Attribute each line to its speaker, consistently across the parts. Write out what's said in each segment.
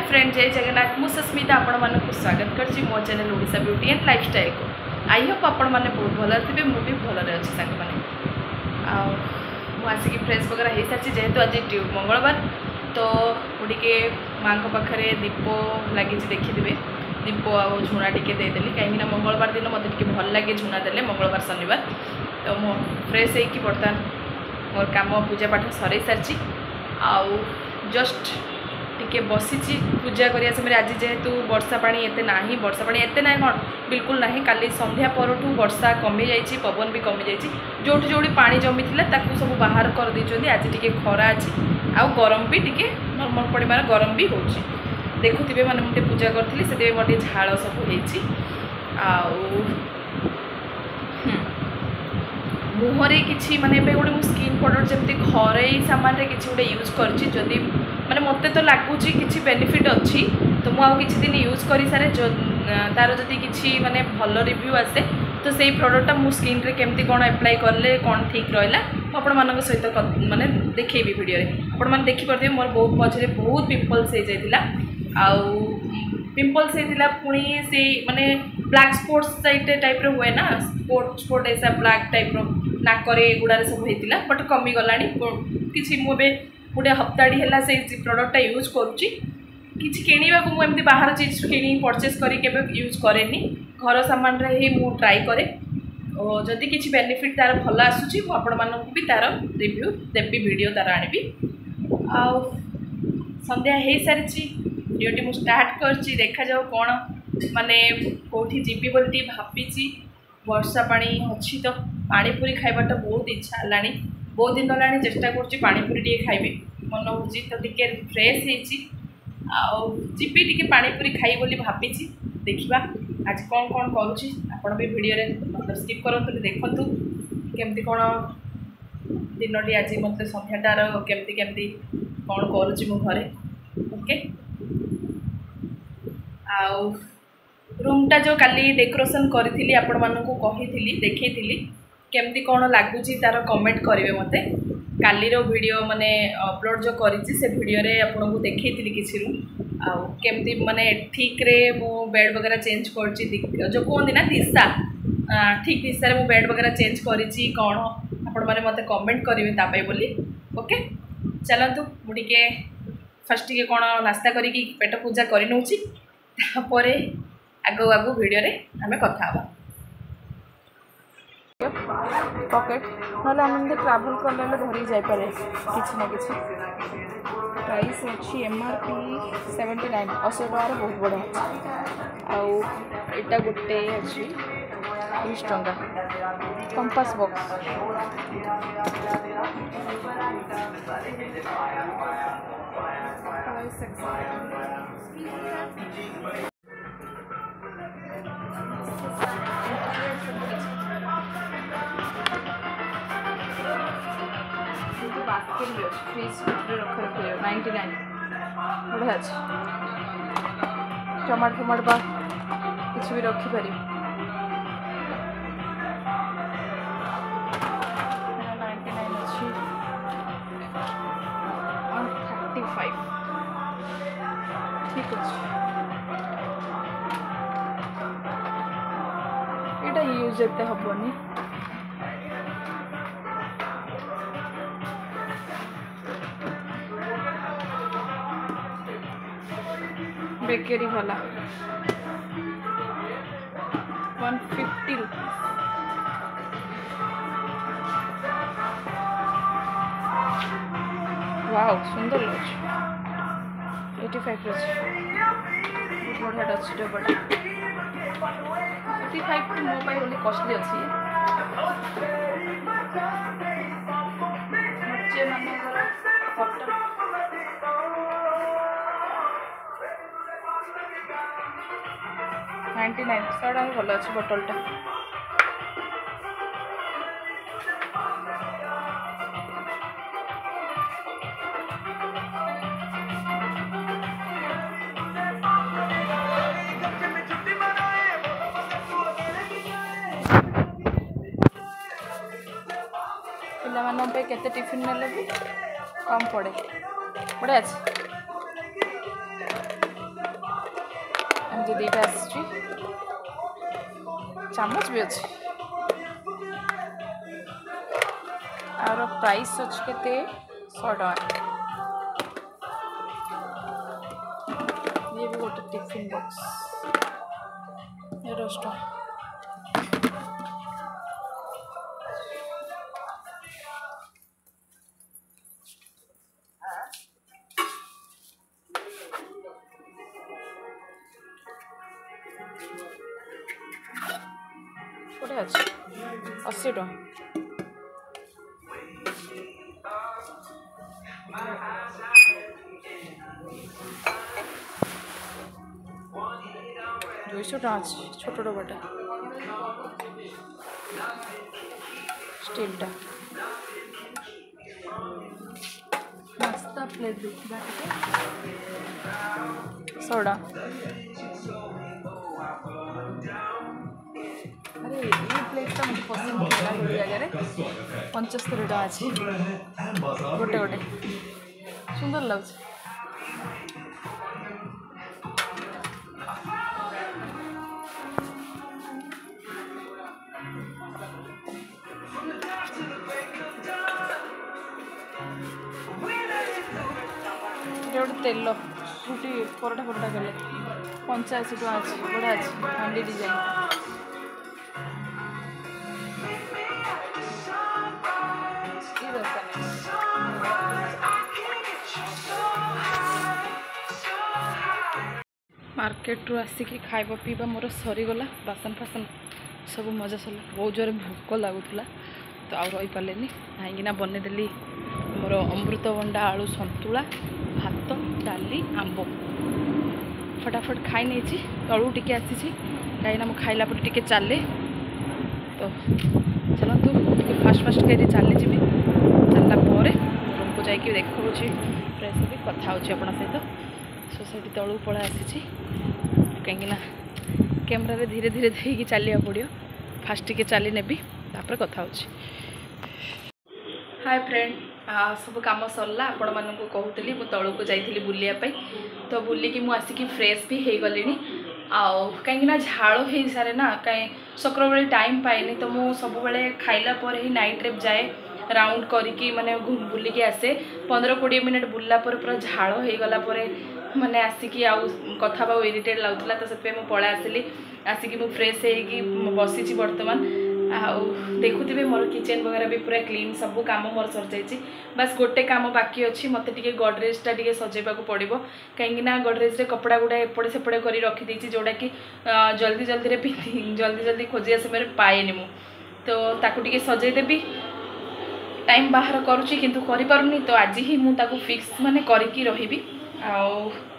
Speaker 1: Friend जय जगन्नाथ मु सस्मिता आपण मानक स्वागत करछि मो channel Odisha beauty and lifestyle को। आई होप आपण माने बहुत भल थे मुझे भल अच्छी सांग मैंने आसिक फ्रेश वगैरह हो सारी जेहेतु आज मंगलवार तो मुझे माँ पाखे दीप लगी देखिदे दीप आ झुणा टी देदेली कहीं मंगलवार दिन मत भल लगे झुणा देले मंगलवार शनिवार तो मो फ्रेश होगी बर्तमान मोर काम पूजा पाठ सर सारी आउ जस्ट टिके बसी पूजा करिया समय आज जेहेतु वर्षा पानी एते नाही वर्षा पानी एते ना कौन बिल्कुल ना काली संध्या परठू वर्षा कमी जाइए पवन भी कमी जाइए जोटी जोटी पानी जमी ताकू सब बाहर कर देइछोंती आज टिके खरा अछि आउ गरम भी टिके नॉर्मल परिमाण गरम भी होछि देखुथिबे माने मुटे पूजा करथिली सेते मोटे झाळ सब होइछि आउ मुहरे किसी माने गोटे मु स्किन प्रोडक्ट जमती घरे सामान रे किसी गोटे यूज करछि जदि माने मते तो लागुछि किसी बेनिफिट अच्छी तो मु आउ किछि दिन यूज करि सारे तार जदि किछि माने भल रिव्यू आसे तो सेही प्रोडक्टटा मु स्किन रे केमती कोन अप्लाई करले कोन ठीक रहला आपण मानक सहित माने देखैबी वीडियो रे आपण माने देखि परथि मोर बहुत मझरे बहुत पिंपल्स हो जाइतिला आउ पिंपल्स होता पुणी से माने ब्लैक स्पॉट्स टाइप रे हुए ना स्पॉट ऐसा ब्लैक टाइप रो नाकरे गुड़ारे सब होता बट कमी गलानी किसी मुझे गोटे हप्ताटी है से प्रोडक्टा यूज करुच्ची किसी किणवा को मुझे बाहर चीज किणी परचेस करी यूज कैनि घर सामान रे ही मु ट्राई करे और जदि किसी बेनिफिट तार भल आसूची आपण मानक भी तार रिव्यू देवी वीडियो तार आनी आउ संध्या हो सारी वीडियोटी मु स्टार्ट करछि देखा जाओ कौन माने कोठी जीवी बोलती भाबीची वर्षा पानी अच्छी तो पानीपुरी खाइबाटा बहुत इच्छा हलानी बहुत दिन होलानी चेष्टा करछि पानीपुरी टी खाइबे मन होछि तो टिके फ्रेश हेछि आउ जीवी टिके पानीपुरी खाई बोली भाबीची देखिबा आज कौन कौन करूछि आपण भी वीडियो रे मतलब स्किप करंतु देखंतु केमती कौन दिनटी आज मते संध्याटार केमती केमती कौन करूछि मो घरे ओके आउ रूमटा जो काली डेकोरेशन करी आपण मानक कही देखी केमती कौन लगुच तार कमेंट करेंगे मते काली वीडियो माने अपलोड जो करी से वीडियो रे आपन को देखी किसी रूम आउ केमती माने ठीक रे मु बेड वगैरह चेंज करची जो कहते ना दिशा ठीक दिशा रे मु बेड वगैरह चेंज करी कौन आपण माने मते कमेंट करेंगे तापाई बोली ओके चलतु मुझे फर्स्ट टे कौन नास्ता करी पेट पूजा कर नौची तापर आगु आगु वीडियो रे आमे कथा हवा पॉकेट ना आम ट्रावेल कले धरी जापे किसी ना कि प्राइस अच्छी MRP 79 80 टकर बहुत बड़ा आउ एटा गोटे अच्छी 20 टंका कंपास बॉक्स फ्रिज रखे 99 बढ़िया अच्छे टमाटो टमाटो बा किसी भी रखिपार 99 अच्छी 135 ठीक अच्छे यहाँ यूज एते हेनी बेकरी वाला 150 रुपीज वाव सुंदर लगे 85 बहुत बढ़िया अच्छी डब्बा 85 मोबाइल ओनली कॉस्टली अच्छी बच्चे मानकर कॉटन 99 साड़ा भल अच्छे बोतलटा पे केते टिफिन नेले भी कम पड़े बढ़िया अच्छे चामच दीटा आसी चामच भी अच्छे आर प्राइस अच्छे के 100 टका ये भी गोटे टिफिन बॉक्स 10 टका बढ़िया अच्छे 80 टका 200 टका छोट डबाटा स्टीलटा नास्ता प्लेट देखा सोडा अरे ये प्लेटा मुझे पसंद है जगह 75 टका अच्छे गोटे गोटे सुंदर लगे गोटे तेल रुटी परोटा परोटा कले 85 टका अच्छे बढ़िया अच्छे हांडी डिजाइन मार्केट रू आसिकी खाइबा पीवा मोर सरीगला बासन फासन सब मजा सरला बहुत जोर भोक लगुला तो आउ रही पारे कहीं बनईदेली मोर अमृतभंडा आलू संतुला भात डाली आंब फटाफट खाई नहीं तलू टी आसी कहीं खाइला टे चले तो चलतु फास्ट फास्ट कहीं चली जी चलला रूम को जाकि देखा फ्रेश भी कथा होना सहित सोसाइटी तलू पड़ा आसी कहीं कैमरा धीरे धीरे देखिए चलिया पड़ो फास्ट टे चली नेबी तापर कथा हो हाय फ्रेंड सब काम सरला आपण मानक कहूली मु तलू को जाइली बुलियापाई तो बुलिकी मु आसिकी फ्रेश भी हो गली कहीं झाड़ हो सारे ना कहीं सकर बेले टाइम पाएनि तो मु सब बेले खाइला पर ही नाइट रे जाए राउंड करिकी माने बुलिकी आसे 15-20 मिनट बुलला पर पूरा झाड़ हो गला माने आसिकी आउ कथा बा इरिटेट लगुला तो से मु पळा आसिली आसिकी मु फ्रेश होगी बसी बर्तमान आउ देखुथे मोर किचन वगैरह भी पूरा क्लीन सब काम मोर सर जाइए बस गोटे काम बाकी अच्छी मत टे गडरेजटा टे सजेबा पड़ो कहीं गडरेज कपड़ा गुड़ा एपटे सेपटे कर रखी जोटा कि जल्दी जल्दी रे जल्दी जल्दी खोजिया समय पाएनि मु तो ताकू टे सजेदेवी टाइम बाहर करुच्ची किंतु करिपारुनी तो आज ही मु ताकू फिक्स माने करिकी रहिबी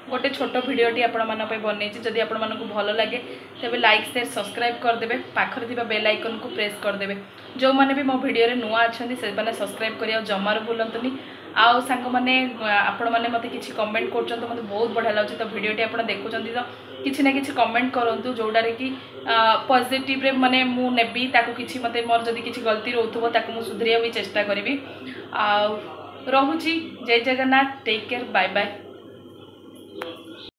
Speaker 1: गोटे छोट भिडटी आपण बनई जदि आपण मानक भल लगे तेज लाइक शेयर सब्सक्राइब करदे पाखरे थिबा बेल आइकन को प्रेस करदे जो मैंने भी मो भिडियो नुआ अच्छा से मैंने सब्सक्राइब करिया जमार भूलतुनि आउ सांग मैंने आपण मैंने मत कि कमेंट कर मत बहुत बढ़िया लगे तो भिडियोटी आप देखुं तो किसी ना कि कमेंट करूँ जोड़ारे कि पॉजिटिव रे माने मु नेबी ताकू किछि मते मोर जदि किछि गलती रहउथबो ताकू मु सुधरिया भी चेष्टा करिवि आ रहुची जय Jagannath take care bye bye.